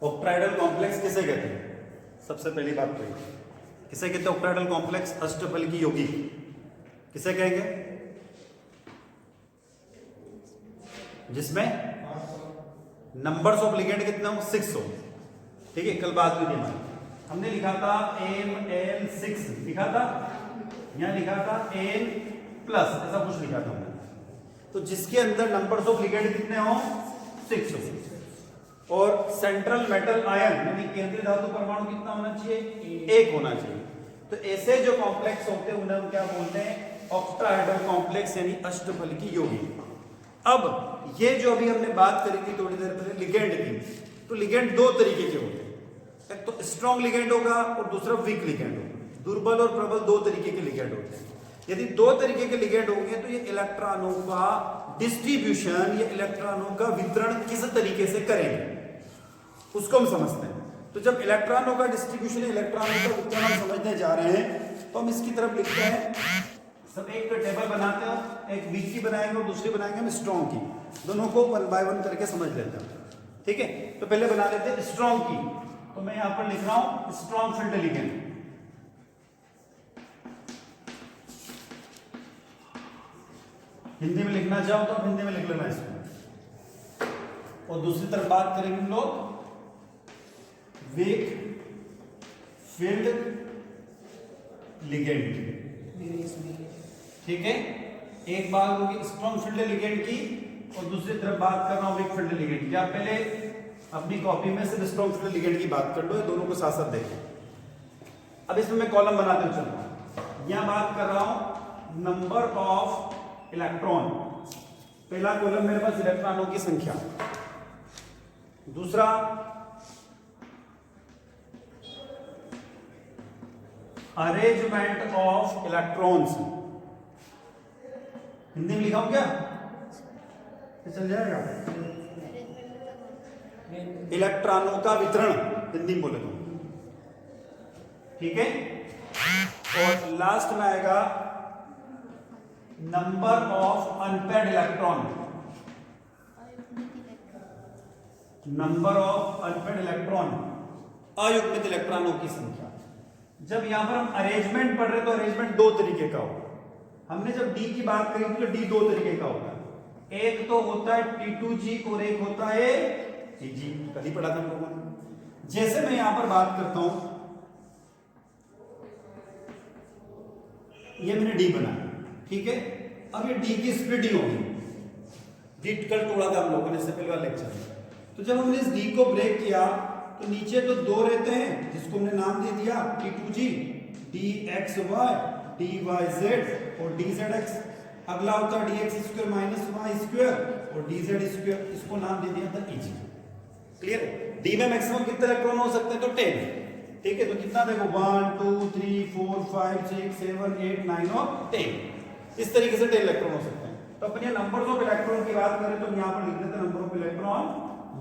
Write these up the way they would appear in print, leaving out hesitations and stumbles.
Octahedral complex किसे कहते हैं? सबसे पहली बात तो ये, किसे कहते हैं ऑक्टाहेड्रल कॉम्प्लेक्स? अष्टफलकी यौगिक किसे कहेंगे? जिसमें नंबर्स ऑफ लिगेंड कितने हो? 6 हो। ठीक है, कल बात हुई थी हमारी, हमने लिखा था ML6 लिखा था, यहां लिखा था N प्लस, ऐसा कुछ लिखा था हमने। तो जिसके अंदर नंबर्स ऑफ लिगेंड कितने हो? 6 हो। और सेंट्रल मेटल आयन यानी केंद्रीय धातु परमाणु कितना होना चाहिए? 1 होना चाहिए। तो ऐसे जो कॉम्प्लेक्स होते हैं उन्हें हम क्या बोलते हैं? ऑक्टाहेड्रल कॉम्प्लेक्स यानी अष्टफलकी यौगिक। अब ये जो अभी हमने बात करी थी थोड़ी देर पहले लिगेंड की, तो लिगेंड दो तरीके के होते हैं, एक तो स्ट्रॉन्ग लिगेंड होगा और दूसरा वीक लिगेंड होगा। दुर्बल और प्रबल दो तरीके के लिगेंड होते हैं। यदि दो तरीके के लिगेंड होंगे तो ये इलेक्ट्रॉनों का डिस्ट्रीब्यूशन या इलेक्ट्रॉनों का वितरण किस तरीके से करेंगे उसको हम समझते हैं। तो जब इलेक्ट्रॉनों का डिस्ट्रीब्यूशन इलेक्ट्रॉनों का वितरण हम समझने जा रहे हैं तो हम इसकी तरफ लिखते हैं, सब एक टेबल बनाते हो, एक वीक की बनाएंगे और दूसरी बनाएंगे हम स्ट्रॉन्ग की। दोनों को 1 बाय 1 करके समझ लेते हैं। ठीक है, तो पहले बना लेते हैं स्ट्रॉन्ग की। तो मैं यहां पर लिख रहा हूं स्ट्रॉन्ग फील्ड लिगेंड। हिंदी में लिखना चाहो तो आप हिंदी में लिख लेना इसको। और दूसरी तरफ बात करेंगे हम लोग वीक फील्ड लिगेंड। ठीक है, एक बात होगी स्ट्रॉन्ग फील्ड लिगेंड की और दूसरी तरफ बात कर रहा हूं वीक फील्ड लिगेंड की। आप पहले अपनी कॉपी में सिर्फ स्ट्रॉन्ग फील्ड लिगेंड की बात कर लो, दोनों को साथ साथ देखें। अब इसमें मैं कॉलम बनाते हुए चल रहा हूं। यहां बात कर रहा हूं नंबर ऑफ इलेक्ट्रॉन। पहला कॉलम मेरे पास इलेक्ट्रॉनों की संख्या, दूसरा अरेंजमेंट ऑफ इलेक्ट्रॉन्स। हिंदी में लिखा हूं क्या? चल जाएगा? इलेक्ट्रॉनों का वितरण हिंदी में बोले तो। ठीक है, और लास्ट में आएगा number of unpaired electron. Number of unpaired electron, अयुग्मित इलेक्ट्रॉनों की संख्या। जब यहां पर हम अरेंजमेंट पढ़ रहे तो अरेंजमेंट दो तरीके का होगा। हमने जब डी की बात करी थी तो डी दो तरीके का होता है, एक तो होता है T2G और एक होता है Tg। कल ही पढ़ा था हम लोगों ने। जैसे मैं यहां पर बात करता हूं, ये मैंने डी बनाया, ठीक है। अब ये डी की स्प्लिटिंग होगी, डी कल तोड़ा था हम लोगों ने इससे पहले वाले लेक्चर में। तो जब हमने इस डी को ब्रेक किया तो नीचे तो दो रहते हैं जिसको हमने नाम दे दिया T2G, DXY, DYZ और DZX। अगला होता है DX² माइनस वाई स्क्वायर और DZ², इसको नाम दे दिया था Eg। क्लियर है? डी में मैक्सिमम कितने इलेक्ट्रॉन हो सकते हैं? तो 10। ठीक है, तो कितना देखो 1 2 3 4 5 6 7 8 9 और 10। इस तरीके से 10 इलेक्ट्रॉन हो सकते हैं। तो अपन ये नंबर्स ऑफ इलेक्ट्रॉन की बात करें तो यहां पर लिख देते हैं नंबर ऑफ इलेक्ट्रॉन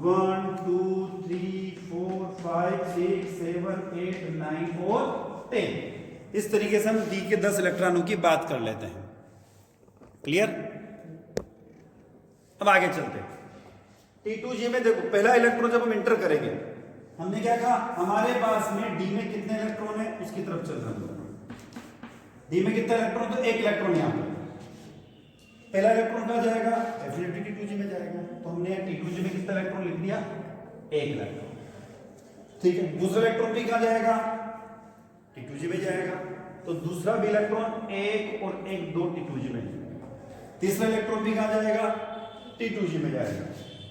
1 2 3 4 5 6 7 8 9 और 10। इस तरीके से हम डी के 10 इलेक्ट्रॉनों की बात कर लेते हैं। क्लियर? अब आगे चलते हैं। T2G में देखो पहला इलेक्ट्रॉन जब हम इंटर करेंगे, हमने क्या कहा? हमारे पास में डी में कितने इलेक्ट्रॉन है उसकी तरफ चल रहे हैं। डी में कितना इलेक्ट्रॉन? तो एक इलेक्ट्रॉन यहां पर। पहला इलेक्ट्रॉन कहां जाएगा? डेफिनेटली T2G में जाएगा। तो हमने T2G में कितना इलेक्ट्रॉन लिख दिया? एक इलेक्ट्रॉन। ठीक है, दूसरा इलेक्ट्रॉन भी कहां जाएगा? T2G में जाएगा। तो दूसरा भी इलेक्ट्रॉन एक और एक दो T2G में जाएगा। तीसरा इलेक्ट्रॉन भी कहां जाएगा? T2G में जाएगा।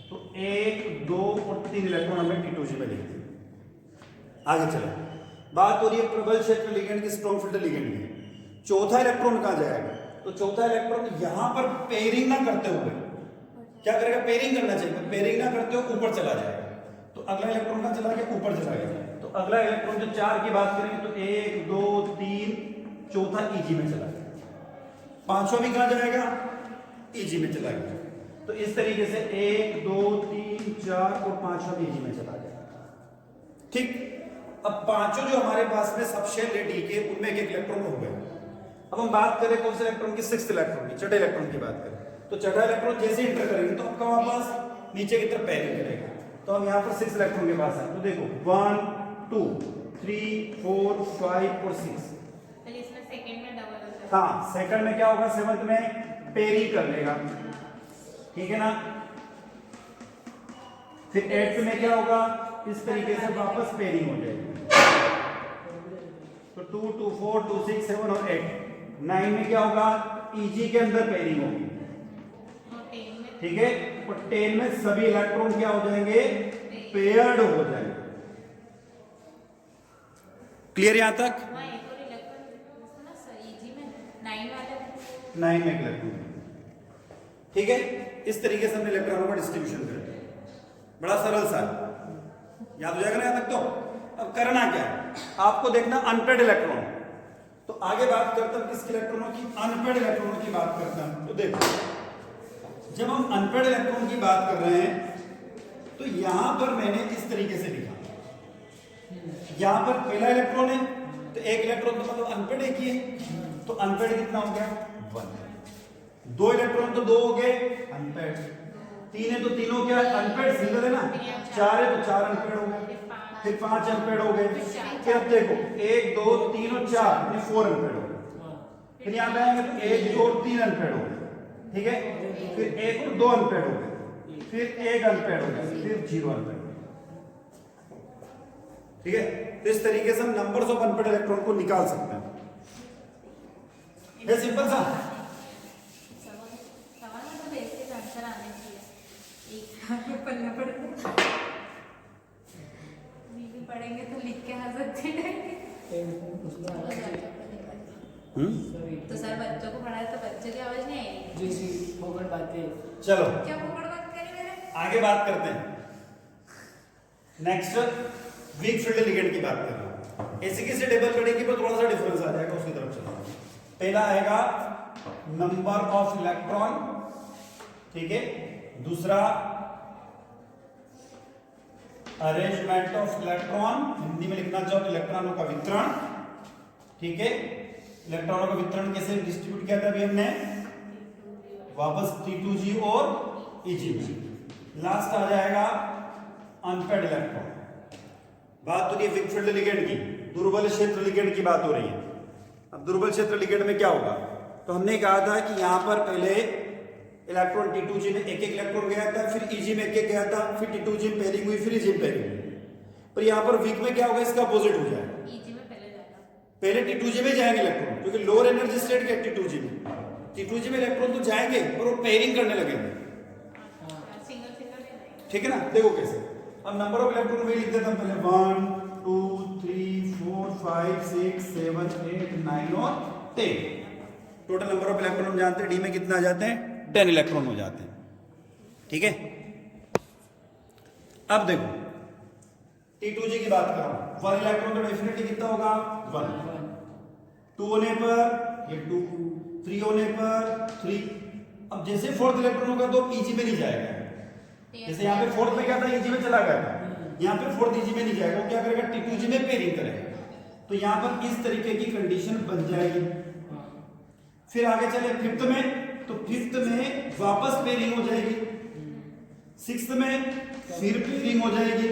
तो 1 2 और 3 इलेक्ट्रॉन हमने T2G में लिख दिए। आगे चले, बात हो रही है प्रबल क्षेत्र लिगेंड की, स्ट्रॉन्ग फील्ड लिगेंड की। चौथा इलेक्ट्रॉन कहां जाएगा? तो चौथा इलेक्ट्रॉन यहां पर पेयरिंग ना करते हुए क्या करेगा? पेयरिंग करना चाहिए, पेयरिंग ना करते हुए ऊपर चला जाएगा। तो अगला इलेक्ट्रॉन कहां चला गया? ऊपर चला गया। तो अगला इलेक्ट्रॉन जो 4 की बात करेंगे तो 1 2 3 चौथा Eg में चला गया। पांचवा भी कहां जाएगा? Eg में चला गया। तो इस तरीके से 1 2 3 4 और 5वां भी Eg में चला गया। ठीक, अब पांचों जो हमारे पास में सब शेल है डी के, उनमें एक इलेक्ट्रॉन हो गया। अब हम बात करें कौन से इलेक्ट्रॉन की? 6th इलेक्ट्रॉन की, छठे इलेक्ट्रॉन की बात करें तो छठा इलेक्ट्रॉन जैसे इंटर करेंगे तो आपका वापस नीचे की तरफ पेयरिंग करेगा। तो हम यहाँ पर 6 इलेक्ट्रॉन के पास है, तो देखो 1 2 3 4 5 और 6। इसमें सेकंड में डबल होता है। हाँ, सेकंड में क्या होगा, 7th में पेयरिंग कर लेगा, ठीक है ना। फिर 8th में क्या होगा, इस तरीके से वापस पेयरिंग हो जाएगी। तो 2 2 4 2 6 7 और 8। 9 में क्या होगा, EG के अंदर पेयरिंग होगी, ठीक है। और 10 में सभी इलेक्ट्रॉन क्या हो जाएंगे, पेयर्ड हो जाएंगे। क्लियर यहां तक? हाँ, एक और इलेक्ट्रॉन ना सर EG में 9 वाला 9 में इलेक्ट्रॉन, ठीक है। इस तरीके से हमने इलेक्ट्रॉनों का डिस्ट्रीब्यूशन कर दिया, बड़ा सरल सा, याद हो जाएगा ना यहां तक। तो अब करना क्या है, आपको देखना अनपेड इलेक्ट्रॉन। तो आगे बात करता हूं किसके इलेक्ट्रॉनों की, अनपेड इलेक्ट्रॉनों की बात करता हूं। तो देखो, जब हम अनपेड इलेक्ट्रॉन की बात कर रहे हैं तो यहां पर मैंने इस तरीके से लिखा, यहां पर पहला इलेक्ट्रॉन है, तो एक इलेक्ट्रॉन तो मतलब अनपेड एक ही है, तो अनपेड कितना हो गया, 1। 2 इलेक्ट्रॉन तो 2 हो गए अनपेड, 3 है तो तीनों क्या है अनपेड, सिंगल है ना। 4 है तो 4 अनपेड हो गए, फिर 5 अनपेड हो गए, फिर अब देखो 1 2 3 और 4 ये 4 अनपेड हो गए। फिर यहां पे आएंगे तो 1 2 और 3 अनपेड हो गए, ठीक है। फिर 1 और 2 अनपेड हो गए, फिर 1 अनपेड हो गया, फिर 0 अनपेड, ठीक है। तो इस तरीके से हम नंबर्स ऑफ अनपेड इलेक्ट्रॉन को निकाल सकते हैं। ये सिंपल सा सवाल में तो बेसिक आंसर आने चाहिए, एक पढ़ना पड़ता है, भी पढ़ेंगे तो लिख के आ सकते हैं। तो सर बच्चों को पढ़ाए तो बच्चों की आवाज नहीं आएगी। जी फोकट बातें। चलो क्या फोकट बात करी मैंने? आगे बात करते हैं। नेक्स्ट वीक फील्ड लिगेंड की बात कर रहा हूं। ऐसे कैसे टेबल पढ़ेगी पर थोड़ा सा डिफरेंस आ जाएगा, उसकी तरफ चलो। पहला आएगा नंबर ऑफ इलेक्ट्रॉन, ठीक है। दूसरा अरेंजमेंट ऑफ इलेक्ट्रॉन, हिंदी में लिखना चाहो तो इलेक्ट्रॉनों का वितरण, ठीक है। इलेक्ट्रॉनों का वितरण कैसे डिस्ट्रीब्यूट किया था अभी हमने, वापस T2G और EG में। लास्ट आ जाएगा अनपेड इलेक्ट्रॉन। बात हो रही है विकफील्ड लिगेंड की, दुर्बल क्षेत्र लिगेंड की बात हो रही है। अब दुर्बल क्षेत्र लिगेंड में क्या होगा, तो हमने कहा था कि यहां पर पहले इलेक्ट्रॉन T2G में एक एक इलेक्ट्रॉन गया था, फिर EG में एक एक गया था, फिर T2G में पेयरिंग हुई, फिर EG में पेयरिंग हुई। पर यहां पर वीक में क्या होगा, इसका अपोजिट हो जाएगा। EG में पहले जाएगा, पहले T2G में जाएंगे इलेक्ट्रॉन, क्योंकि लोअर एनर्जी स्टेट के T2G में, T2G में इलेक्ट्रॉन तो जाएंगे और वो पेयरिंग करने लगेंगे, सिंगल सिंगल नहीं, ठीक है ना। देखो कैसे, अब नंबर ऑफ इलेक्ट्रॉन वही लिख देता हूं पहले, 1 2 3 4 5 6 7 8 9 और 10। टोटल नंबर ऑफ इलेक्ट्रॉन हम जानते हैं, डी में कितना आ जाते हैं, 10 इलेक्ट्रॉन हो जाते हैं, ठीक है। अब देखो T2G की बात कर रहा हूं, 1 इलेक्ट्रॉन तो डेफिनेटली कितना होगा 1, 2 होने पर ये 2, 3 होने पर 3। अब जैसे 4th इलेक्ट्रॉन होगा तो EG में नहीं जाएगा, जैसे यहाँ पे 4th में क्या था, EG में चला गया था, यहाँ पे 4th EG में नहीं जाएगा, वो क्या करेगा T2G में पेयरिंग करेगा। तो यहाँ पर इस तरीके की कंडीशन बन जाएगी। फिर आगे चले 5th में, तो 5th में वापस पेयरिंग हो जाएगी, 6th में फिर पेयरिंग हो जाएगी,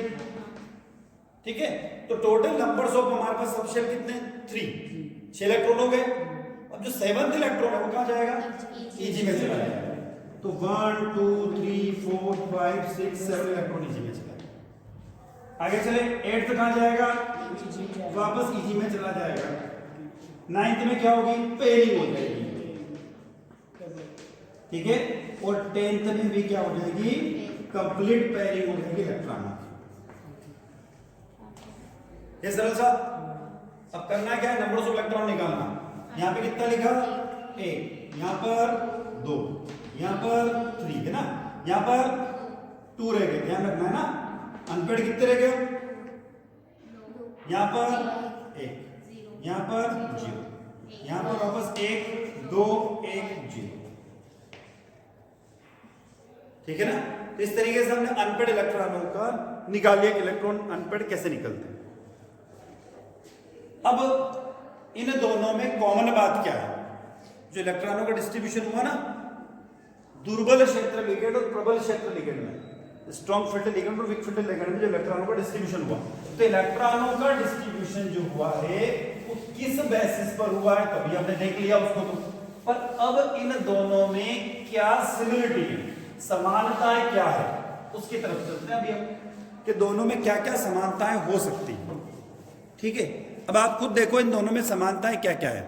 ठीक है। तो टोटल नंबर्स ऑफ हमारे पास सबशेल कितने, 3, 6 इलेक्ट्रॉन हो गए। अब जो 7th इलेक्ट्रॉन है वो कहां जाएगा, EG में चला जाएगा। तो 1 2 3 4 5 6 7 इलेक्ट्रॉन EG में चला जाएगा। आगे चले 8th कहां जाएगा, वापस EG में चला जाएगा। 9th में क्या होगी, पेयरिंग हो जाएगी, ठीक है। और 10th में भी क्या हो जाएगी, कंप्लीट पेयरिंग हो जाएगी इलेक्ट्रॉन। ये सरल सा। अब करना क्या है, नंबर्स ऑफ इलेक्ट्रॉन निकालना। यहाँ पे कितना लिखा, 1, यहाँ पर 2, यहाँ पर 3 है ना, यहाँ पर 2 रह गए, ध्यान रखना है ना। अनपेड कितने रह गए, यहाँ पर 1, यहाँ पर 0, यहाँ पर वापस 1 2 1 0, ठीक है ना। तो इस तरीके से हमने अनपेड इलेक्ट्रॉनों का निकाल लिया, इलेक्ट्रॉन अनपेड कैसे निकलते हैं। अब इन दोनों में कॉमन बात क्या है, जो इलेक्ट्रॉनों का डिस्ट्रीब्यूशन हुआ ना दुर्बल क्षेत्र लिगेंड और प्रबल क्षेत्र लिगेंड में, स्ट्रॉन्ग फील्ड लिगेंड और वीक फील्ड लिगेंड में जो इलेक्ट्रॉनों का डिस्ट्रीब्यूशन हुआ, तो इलेक्ट्रॉनों का डिस्ट्रीब्यूशन जो हुआ है वो किस बेसिस पर हुआ है तभी हमने देख लिया उसको। तो पर अब इन दोनों में क्या सिमिलरिटी है, समानताएं क्या है, उसकी तरफ चलते हैं अभी हम कि दोनों में क्या क्या समानताएं हो सकती हैं। ठीक है, अब आप खुद देखो इन दोनों में समानताएं क्या क्या है।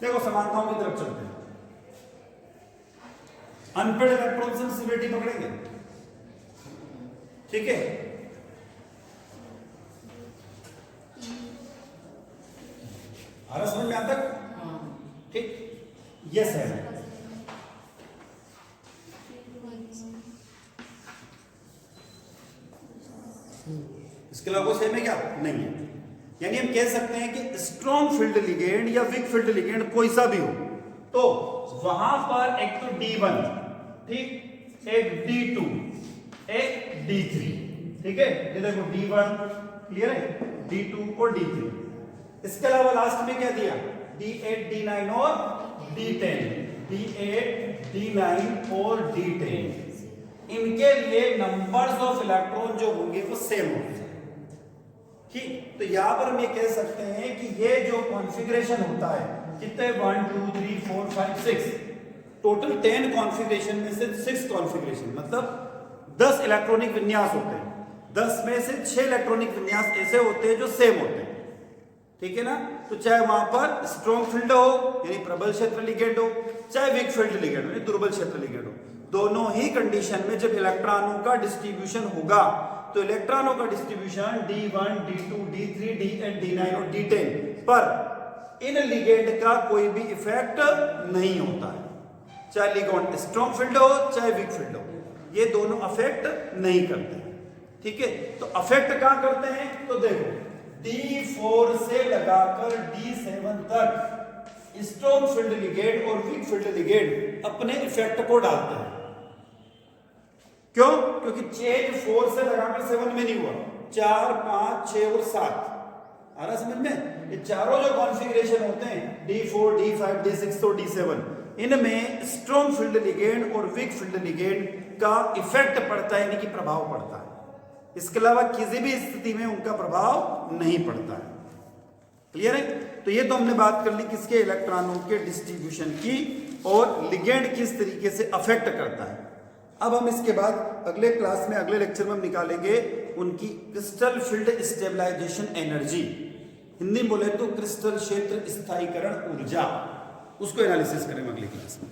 देखो समानताओं की तरफ चलते हैं। अनपेड इलेक्ट्रॉन से सिमिलरिटी पकड़ेंगे, ठीक है। आ रहा समझ में आता ठीक, यस है। इसके अलावा कोई सेम है क्या? नहीं है। यानी हम कह सकते हैं कि स्ट्रॉन्ग फील्ड लिगेंड या वीक फील्ड लिगेंड कोई सा भी हो, तो वहां पर एक तो D1, ठीक, एक D2, एक D3, ठीक है। ये देखो D1 क्लियर है, D2 और D3। इसके अलावा लास्ट में क्या दिया? D8, D9 और D10, D8, D9 और D10। इनके लिए नंबर्स ऑफ इलेक्ट्रॉन जो होंगे वो सेम होंगे, ठीक। तो यहां पर हम ये कह सकते हैं कि ये जो कॉन्फ़िगरेशन होता है, कितने 1 2 3 4 5 6, टोटल 10 कॉन्फ़िगरेशन में से 6 कॉन्फ़िगरेशन मतलब 10 इलेक्ट्रॉनिक विन्यास होते हैं। 10 में से 6 इलेक्ट्रॉनिक विन्यास ऐसे होते हैं जो सेम होते हैं, ठीक है ना। तो चाहे वहां पर स्ट्रॉन्ग फील्ड हो यानी प्रबल क्षेत्र लिगेंड हो, चाहे वीक फील्ड लिगेंड हो यानी दुर्बल क्षेत्र लिगेंड हो, दोनों ही कंडीशन में जब इलेक्ट्रॉनों का डिस्ट्रीब्यूशन होगा तो इलेक्ट्रॉनों का distribution D1, D2, D3, D8, D9 और D10 पर इन लिगेंड का कोई भी इफेक्ट नहीं होता है। चाहे लिगेंड स्ट्रॉन्ग फील्ड हो चाहे वीक फील्ड हो, ये दोनों अफेक्ट नहीं करते, ठीक है। तो अफेक्ट कहां करते हैं? तो देखो D4 से लगाकर D7 तक स्ट्रॉन्ग फील्ड लिगेंड और वीक फील्ड लिगेंड अपने इफेक्ट को डालते हैं। क्यों? क्योंकि चेंज 4 से लगाकर 7 में नहीं हुआ, 4, 5, 6 और 7। आ रहा समझ में? ये चारों जो कॉन्फ़िगरेशन होते हैं D4, D5, D6 और D7, इनमें स्ट्रॉन्ग फील्ड लिगेंड और वीक फील्ड लिगेंड का इफेक्ट पड़ता है, यानी कि प्रभाव पड़ता है। इसके अलावा किसी भी स्थिति में उनका प्रभाव नहीं पड़ता है। क्लियर है? तो ये तो हमने बात कर ली किसके, इलेक्ट्रॉनों के डिस्ट्रीब्यूशन की और लिगेंड किस तरीके से अफेक्ट करता है। अब हम इसके बाद अगले क्लास में, अगले लेक्चर में हम निकालेंगे उनकी crystal field stabilisation energy, Hindi में बोले तो क्रिस्टल क्षेत्र स्थायीकरण ऊर्जा, उसको एनालिसिस करेंगे अगली क्लास में।